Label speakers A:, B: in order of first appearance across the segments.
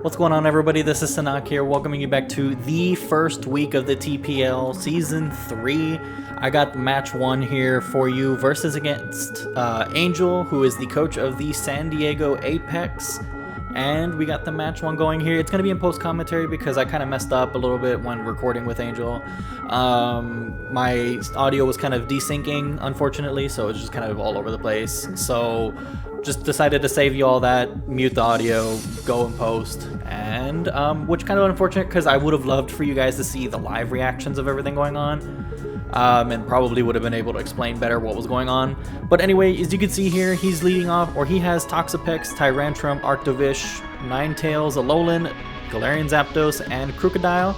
A: What's going on, everybody? This is Sunaak here, welcoming you back to the first week of the TPL Season 3. I got match 1 here for you versus against Angel, who is the coach of the San Diego Apex. And we got the match 1 going here. It's going to be in post-commentary because I kind of messed up a little bit when recording with Angel. My audio was kind of desyncing, unfortunately, so it was just kind of all over the place. So just decided to save you all that, mute the audio, go and post, and which kind of unfortunate because I would have loved for you guys to see the live reactions of everything going on, and probably would have been able to explain better what was going on. But anyway, as you can see here, he's leading off, or he has Toxapex, Tyrantrum, Arctovish, Ninetales, Alolan, Galarian Zapdos, and Crocodile.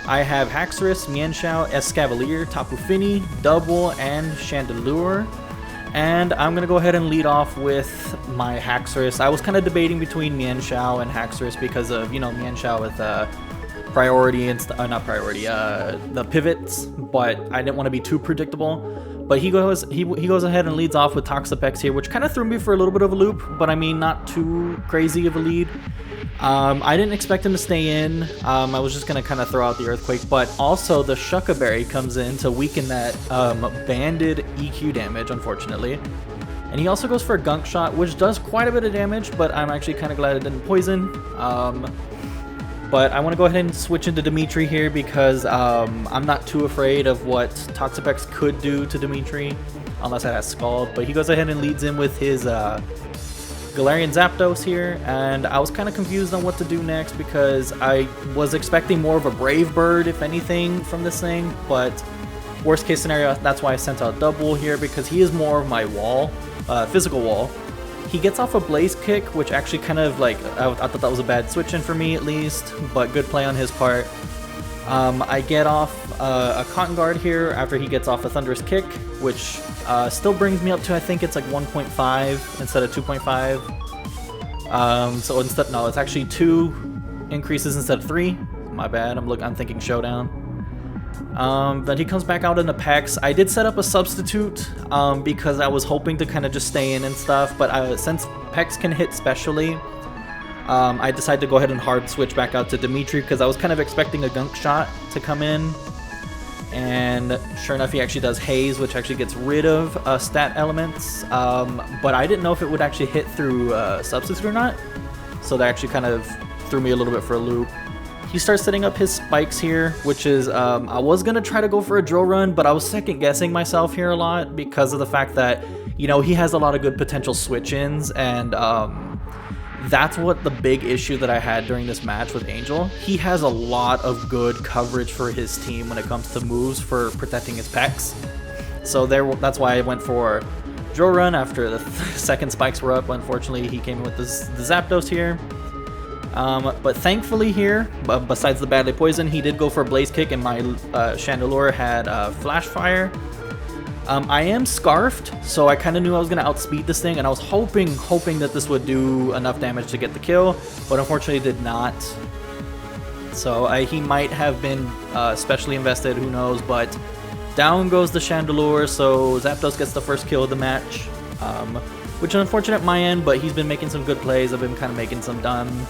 A: I have Haxorus, Mienshao, Escavalier, Tapu Fini, Double, and Chandelure. And I'm going to go ahead and lead off with my Haxorus. I was kind of debating between Mienshao and Haxorus because of, you know, Mienshao with priority and not priority, the pivots, but I didn't want to be too predictable. But he goes ahead and leads off with Toxapex here, which kind of threw me for a little bit of a loop, but I mean, not too crazy of a lead. I didn't expect him to stay in. I was just going to kind of throw out the Earthquake, but also the Shuca Berry comes in to weaken that banded EQ damage, unfortunately. And he also goes for a Gunk Shot, which does quite a bit of damage, but I'm actually kind of glad it didn't poison. But I want to go ahead and switch into Dimitri here because I'm not too afraid of what Toxapex could do to Dimitri, unless it has Scald. But he goes ahead and leads in with his Galarian Zapdos here, and I was kind of confused on what to do next because I was expecting more of a Brave Bird, if anything, from this thing. But worst case scenario, that's why I sent out Double here, because he is more of my wall, physical wall. He gets off a Blaze Kick, which actually kind of like, I thought that was a bad switch in for me at least, but good play on his part. I get off a Cotton Guard here after he gets off a Thunderous Kick, which still brings me up to, I think it's like 1.5 instead of 2.5. So instead, no, it's actually 2 increases instead of 3. My bad, I'm thinking Showdown. Then he comes back out into Pex. I did set up a substitute because I was hoping to kind of just stay in and stuff, but since Pex can hit specially, I decided to go ahead and hard switch back out to Dimitri because I was kind of expecting a Gunk Shot to come in. And sure enough, he actually does Haze, which actually gets rid of stat elements. But I didn't know if it would actually hit through substitute or not. So that actually kind of threw me a little bit for a loop. He starts setting up his spikes here, which is, I was going to try to go for a drill run, but I was second guessing myself here a lot because of the fact that, you know, he has a lot of good potential switch-ins, and that's what the big issue that I had during this match with Angel. He has a lot of good coverage for his team when it comes to moves for protecting his Pex. So that's why I went for drill run after the second spikes were up. Unfortunately, he came in with the Zapdos here. But thankfully here, besides the badly poison, he did go for a Blaze Kick, and my Chandelure had Flash Fire. I am Scarfed, so I kind of knew I was going to outspeed this thing, and I was hoping that this would do enough damage to get the kill, but unfortunately did not. So he might have been specially invested, who knows, but down goes the Chandelure, so Zapdos gets the first kill of the match, which is unfortunate at my end, but he's been making some good plays. I've been kind of making some dumb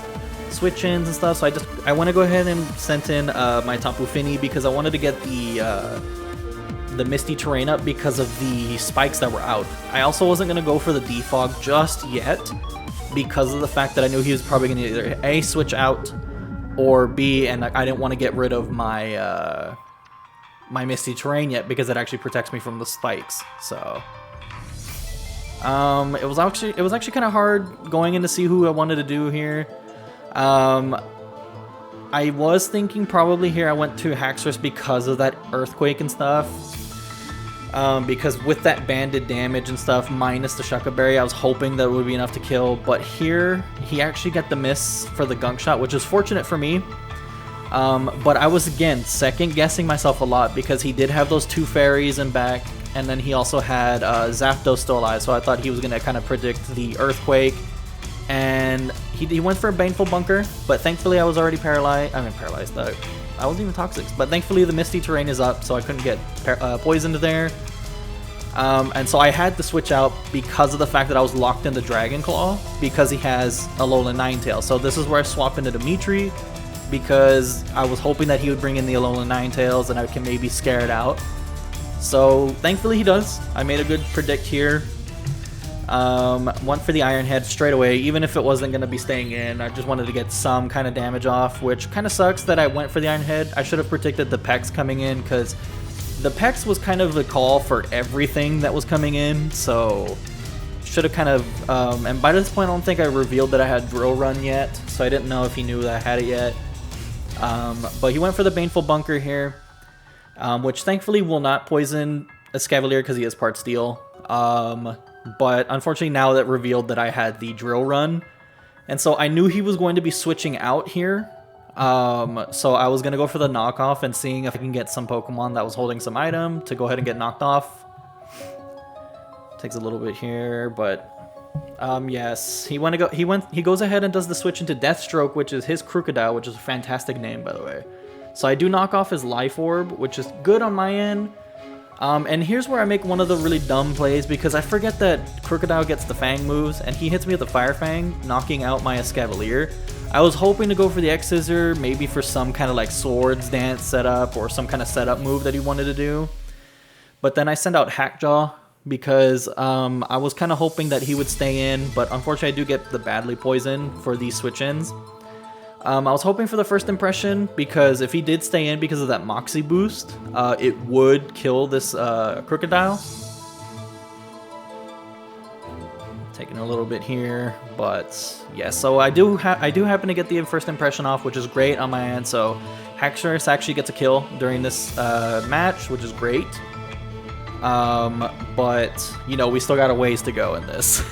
A: switch-ins and stuff, so I want to go ahead and send in my Tapu Fini because I wanted to get the Misty Terrain up because of the spikes that were out. I also wasn't going to go for the Defog just yet because of the fact that I knew he was probably going to either A, switch out, or B, and I didn't want to get rid of my my Misty Terrain yet because it actually protects me from the spikes. So it was actually kind of hard going in to see who I wanted to do here. I was thinking probably here I went to Haxorus because of that Earthquake and stuff. Because with that banded damage and stuff, minus the Shuca Berry, I was hoping that it would be enough to kill. But here, he actually got the miss for the Gunk Shot, which is fortunate for me. But I was, again, second guessing myself a lot because he did have those 2 fairies in back. And then he also had Zapdos still alive, so I thought he was going to kind of predict the Earthquake. And he went for a Baneful Bunker, but thankfully I was already paralyzed. I wasn't even toxic, but thankfully the Misty Terrain is up, so I couldn't get poisoned there. And so I had to switch out because of the fact that I was locked into Dragon Claw because he has Alolan Ninetales. So this is where I swap into Dimitri because I was hoping that he would bring in the Alolan Ninetales and I can maybe scare it out. So thankfully he does. I made a good predict here. Went for the Iron Head straight away, even if it wasn't going to be staying in. I just wanted to get some kind of damage off, which kind of sucks that I went for the Iron Head. I should have predicted the Pex coming in because the Pex was kind of the call for everything that was coming in, so should have kind of, and by this point I don't think I revealed that I had Drill Run yet, so I didn't know if he knew that I had it yet. But he went for the Baneful Bunker here, which thankfully will not poison Escavalier because he is part Steel. But unfortunately now that revealed that I had the Drill Run, and so I knew he was going to be switching out here. So I was going to go for the knockoff and seeing if I can get some Pokemon that was holding some item to go ahead and get knocked off. Takes a little bit here, but yes, he goes ahead and does the switch into Deathstroke, which is his Crocodile, which is a fantastic name, by the way. So I do knock off his Life Orb, which is good on my end. And here's where I make one of the really dumb plays because I forget that Crocodile gets the Fang moves and he hits me with the Fire Fang, knocking out my Escavalier. I was hoping to go for the X-Scissor, maybe for some kind of like Swords Dance setup or some kind of setup move that he wanted to do. But then I send out Hackjaw because I was kind of hoping that he would stay in, but unfortunately I do get the Badly Poison for these switch-ins. I was hoping for the First Impression because if he did stay in because of that Moxie boost, it would kill this Crocodile. Taking a little bit here, but yeah, so I do happen to get the First Impression off, which is great on my end. So Haxorus actually gets a kill during this match, which is great. But you know, we still got a ways to go in this.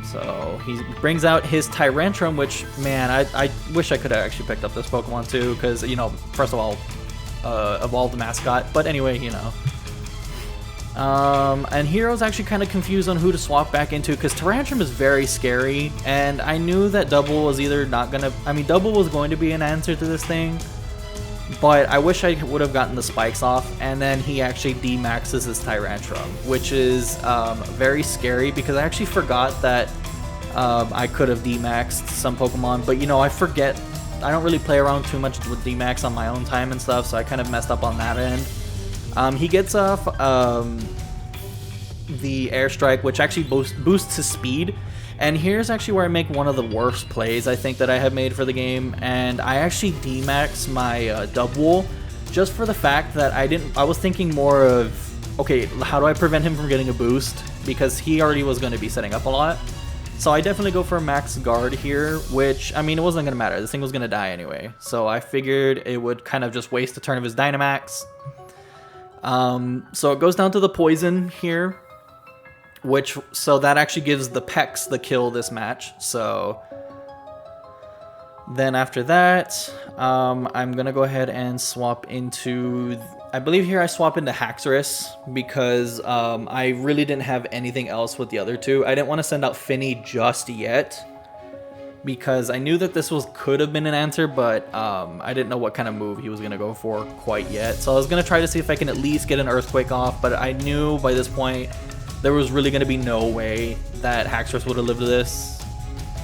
A: So he brings out his Tyrantrum, which, man, I wish I could have actually picked up this Pokemon too, because, you know, first of all, evolved the mascot. But anyway, you know. And here I was actually kind of confused on who to swap back into, because Tyrantrum is very scary, and I knew that Double was either not going to... I mean, Double was going to be an answer to this thing, but I wish I would have gotten the spikes off, and then he actually D-maxes his Tyrantrum, which is very scary, because I actually forgot that I could have D-maxed some Pokemon, but, you know, I forget. I don't really play around too much with D-max on my own time and stuff, so I kind of messed up on that end. He gets off the Airstrike, which actually boosts his speed. And here's actually where I make one of the worst plays I think that I have made for the game. And I actually D-max my Dubwool just for the fact that I was thinking more of, okay, how do I prevent him from getting a boost? Because he already was going to be setting up a lot. So I definitely go for a max guard here, which, I mean, it wasn't going to matter. This thing was going to die anyway. So I figured it would kind of just waste a turn of his Dynamax. So it goes down to the poison here, so that actually gives the Pex the kill this match. So then after that, I'm gonna go ahead and swap into, I believe here I swap into Haxorus because I really didn't have anything else with the other two. I didn't want to send out Finny just yet because I knew that this could have been an answer, but I didn't know what kind of move he was going to go for quite yet. So I was going to try to see if I can at least get an Earthquake off, but I knew by this point there was really going to be no way that Haxorus would have lived this.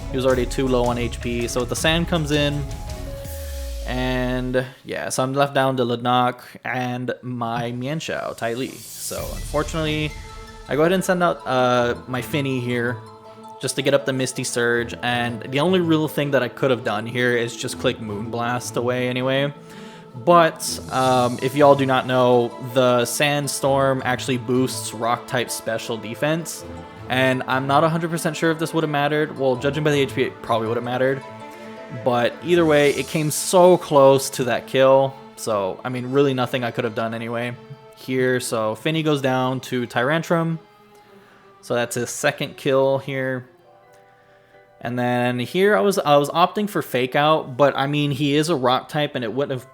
A: He was already too low on HP, so the Sand comes in, and yeah, so I'm left down to Ladnock and my Mienshao, Ty Lee. So unfortunately, I go ahead and send out my Finny here, just to get up the Misty Surge, and the only real thing that I could have done here is just click Moonblast away anyway. But if y'all do not know, the Sandstorm actually boosts Rock-type special defense, and I'm not 100% sure if this would have mattered. Well, judging by the HP, it probably would have mattered. But either way, it came so close to that kill, so, I mean, really nothing I could have done anyway here. So Finny goes down to Tyrantrum, so that's his second kill here. And then here I was opting for Fake Out, but I mean, he is a rock type, and it would have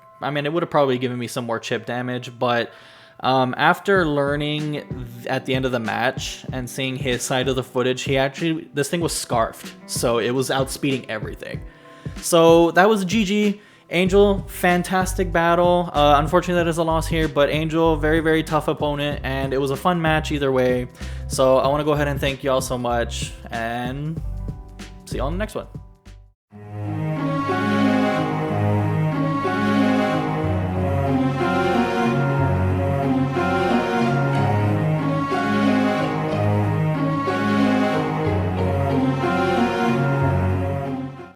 A: probably given me some more chip damage. But after learning at the end of the match and seeing his side of the footage, this thing was scarfed, so it was outspeeding everything. So that was GG. Angel, fantastic battle. Unfortunately, that is a loss here, but Angel, very, very tough opponent, and it was a fun match either way. So I want to go ahead and thank y'all so much, and see you on the next one.